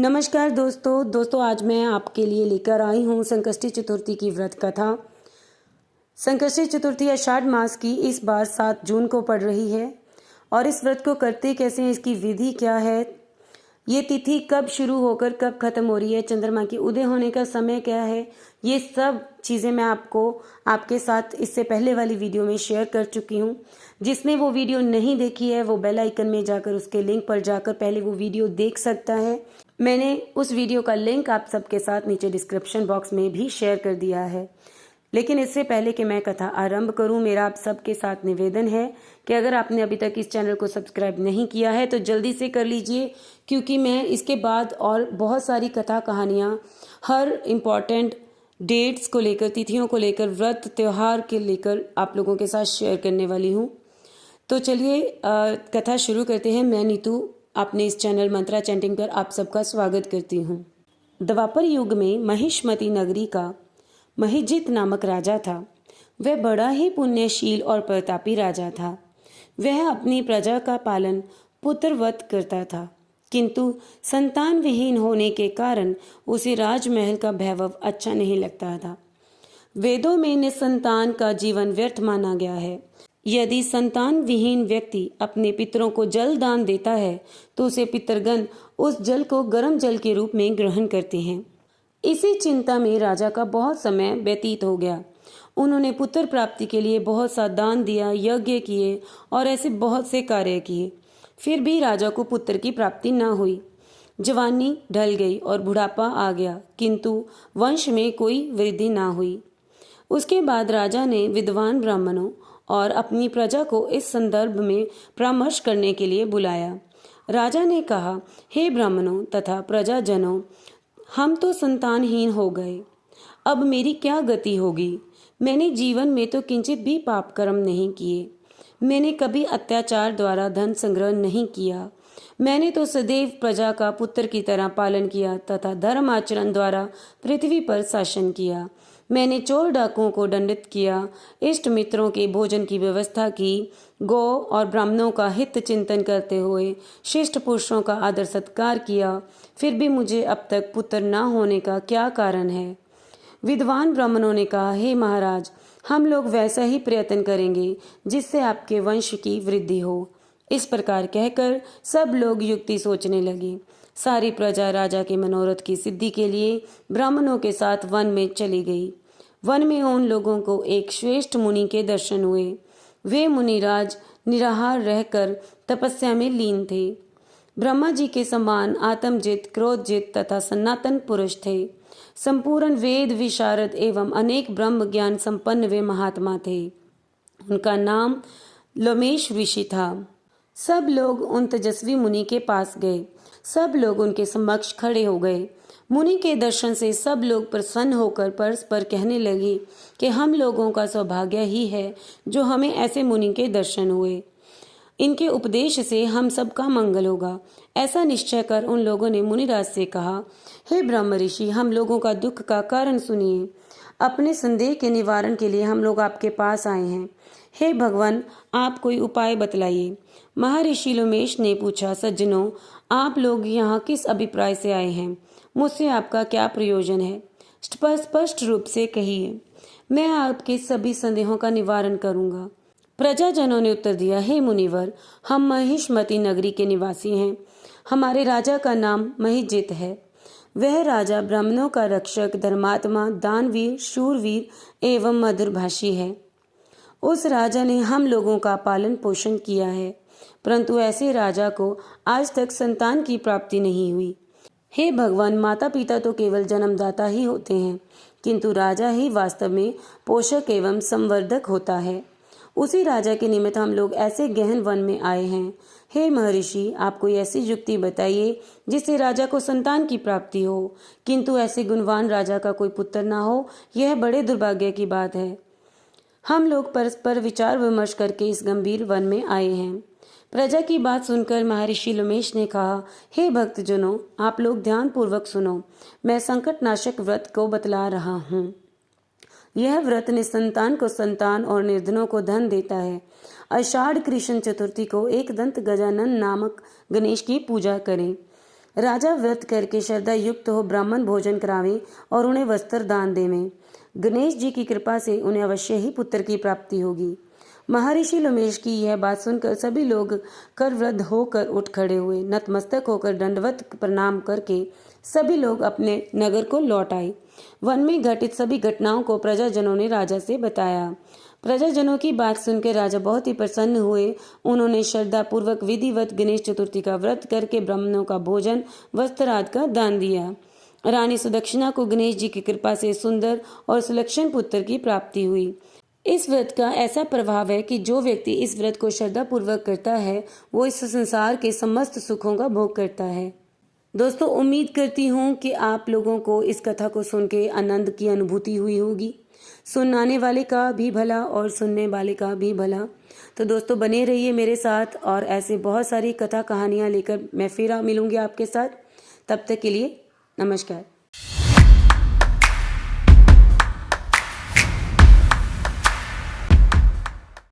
नमस्कार दोस्तों आज मैं आपके लिए लेकर आई हूँ संकष्टी चतुर्थी की व्रत कथा। संकष्टी चतुर्थी आषाढ़ मास की इस बार 7 जून को पड़ रही है और इस व्रत को करते कैसे हैं, इसकी विधि क्या है, ये तिथि कब शुरू होकर कब खत्म हो रही है, चंद्रमा की उदय होने का समय क्या है, ये सब चीज़ें मैं आपके साथ इससे पहले वाली वीडियो में शेयर कर चुकी हूँ। जिसने वो वीडियो नहीं देखी है वो बेल आइकन में जाकर उसके लिंक पर जाकर पहले वो वीडियो देख सकता है। मैंने उस वीडियो का लिंक आप सबके साथ नीचे डिस्क्रिप्शन बॉक्स में भी शेयर कर दिया है। लेकिन इससे पहले कि मैं कथा आरंभ करूं, मेरा आप सबके साथ निवेदन है कि अगर आपने अभी तक इस चैनल को सब्सक्राइब नहीं किया है तो जल्दी से कर लीजिए, क्योंकि मैं इसके बाद और बहुत सारी कथा कहानियाँ हर इम्पॉर्टेंट डेट्स को लेकर, तिथियों को लेकर, व्रत त्यौहार के लेकर आप लोगों के साथ शेयर करने वाली हूँ। तो चलिए कथा शुरू करते हैं। मैं नीतू अपने इस चैनल मंत्रा चैंटिंग पर आप सबका स्वागत करती हूँ। द्वापर युग में महिष्मती नगरी का महिजित नामक राजा था। वह बड़ा ही पुण्यशील और प्रतापी राजा था। वह अपनी प्रजा का पालन पुत्रवत करता था, किंतु संतान विहीन होने के कारण उसे राजमहल का वैभव अच्छा नहीं लगता था। वेदों में निसंतान का जीवन व्यर्थ माना गया है। यदि संतान विहीन व्यक्ति अपने पितरों को जल दान देता है तो उसे पितरगण उस जल को गर्म जल के रूप में ग्रहण करते हैं। इसी चिंता में राजा का बहुत समय व्यतीत हो गया। उन्होंने पुत्र प्राप्ति के लिए बहुत सा दान दिया, यज्ञ किए और ऐसे बहुत से कार्य किए, फिर भी राजा को पुत्र की प्राप्ति न हुई। जवानी ढल गई और बुढ़ापा आ गया, किंतु वंश में कोई वृद्धि न हुई। उसके बाद राजा ने विद्वान ब्राह्मणों और अपनी प्रजा को इस संदर्भ में परामर्श करने के लिए बुलाया। राजा ने कहा, हे ब्राह्मणों तथा प्रजाजनों, हम तो संतानहीन हो गए। अब मेरी क्या गति होगी? मैंने जीवन में तो किंचित भी पाप कर्म नहीं किए। मैंने कभी अत्याचार द्वारा धन संग्रह नहीं किया। मैंने तो सदैव प्रजा का पुत्र की तरह पालन किया तथा धर्म आचरण द्वारा पृथ्वी पर शासन किया। मैंने चोर डाकुओं को दंडित किया, इष्ट मित्रों के भोजन की व्यवस्था की, गौ और ब्राह्मणों का हित चिंतन करते हुए शिष्ट पुरुषों का आदर सत्कार किया। फिर भी मुझे अब तक पुत्र न होने का क्या कारण है? विद्वान ब्राह्मणों ने कहा, हे महाराज, हम लोग वैसा ही प्रयत्न करेंगे जिससे आपके वंश की वृद्धि हो। इस प्रकार कहकर सब लोग युक्ति सोचने लगे। सारी प्रजा राजा के मनोरथ की सिद्धि के लिए ब्राह्मणों के साथ वन में चली गई। वन में उन लोगों को एक श्रेष्ठ मुनि के दर्शन हुए। वे मुनिराज निराहार रहकर तपस्या में लीन थे। ब्रह्मा जी के समान आत्मजित, क्रोधजित तथा सनातन पुरुष थे। संपूर्ण वेद विशारद एवं अनेक ब्रह्म ज्ञान संपन्न वे महात्मा थे। उनका नाम लोमेश ऋषि था। सब लोग उन तेजस्वी मुनि के पास गए। सब लोग उनके समक्ष खड़े हो गए। मुनि के दर्शन से सब लोग प्रसन्न होकर परस्पर कहने लगे कि हम लोगों का सौभाग्य ही है जो हमें ऐसे मुनि के दर्शन हुए। इनके उपदेश से हम सबका मंगल होगा। ऐसा निश्चय कर उन लोगों ने मुनिराज से कहा, हे ब्रह्म ऋषि, हम लोगों का दुख का कारण सुनिए। अपने संदेह के निवारण के लिए हम लोग आपके पास आए हैं। हे भगवान, आप कोई उपाय बतलाइए। महर्षि लोमेश ने पूछा, सज्जनों, आप लोग यहाँ किस अभिप्राय से आए हैं? मुझसे आपका क्या प्रयोजन है? स्पष्ट रूप से कहिए, मैं आपके सभी संदेहों का निवारण करूंगा। प्रजाजनों ने उत्तर दिया, हे मुनिवर, हम महिष्मती नगरी के निवासी हैं। हमारे राजा का नाम महिजित है। वह राजा ब्राह्मणों का रक्षक, धर्मात्मा, दानवीर, शूरवीर एवं मधुरभाषी है। उस राजा ने हम लोगों का पालन पोषण किया है, परंतु ऐसे राजा को आज तक संतान की प्राप्ति नहीं हुई। हे भगवान, माता पिता तो केवल जन्मदाता ही होते हैं, किंतु राजा ही वास्तव में पोषक एवं संवर्धक होता है। उसी राजा के निमित्त हम लोग ऐसे गहन वन में आए हैं। हे महर्षि, आप कोई ऐसी युक्ति बताइए जिससे राजा को संतान की प्राप्ति हो, किंतु ऐसे गुणवान राजा का कोई पुत्र ना हो। यह बड़े दुर्भाग्य की बात है। हम लोग परस्पर विचार विमर्श करके इस गंभीर वन में आए हैं। प्रजा की बात सुनकर महर्षि लोमेश ने कहा, हे भक्तजनों, आप लोग ध्यान पूर्वक सुनो। मैं संकट नाशक व्रत को बतला रहा हूँ। यह व्रत निसंतान को संतान और निर्धनों को धन देता है। आषाढ़ कृष्ण चतुर्थी को एक दंत गजानन नामक गणेश की पूजा करें। राजा व्रत करके श्रद्धा युक्त हो ब्राह्मण भोजन करावें और उन्हें वस्त्र दान देवें। गणेश जी की कृपा से उन्हें अवश्य ही पुत्र की प्राप्ति होगी। महर्षि लोमेश की यह बात सुनकर सभी लोग करवृद्ध होकर उठ खड़े हुए। नतमस्तक होकर दंडवत प्रणाम करके सभी लोग अपने नगर को लौट आए। वन में घटित सभी घटनाओं को प्रजाजनों ने राजा से बताया। प्रजाजनों की बात सुनकर राजा बहुत ही प्रसन्न हुए। उन्होंने श्रद्धा पूर्वक विधिवत गणेश चतुर्थी का व्रत करके ब्राह्मणों का भोजन, वस्त्र आदि का दान दिया। रानी सुदक्षिणा को गणेश जी की कृपा से सुंदर और सुलक्षण पुत्र की प्राप्ति हुई। इस व्रत का ऐसा प्रभाव है कि जो व्यक्ति इस व्रत को श्रद्धा पूर्वक करता है वो इस संसार के समस्त सुखों का भोग करता है। दोस्तों, उम्मीद करती हूँ कि आप लोगों को इस कथा को सुन के आनंद की अनुभूति हुई होगी। सुनाने वाले का भी भला और सुनने वाले का भी भला। तो दोस्तों, बने रहिए मेरे साथ और ऐसे बहुत सारी कथा कहानियाँ लेकर मैं फिर मिलूंगी आपके साथ। तब तक के लिए नमस्कार।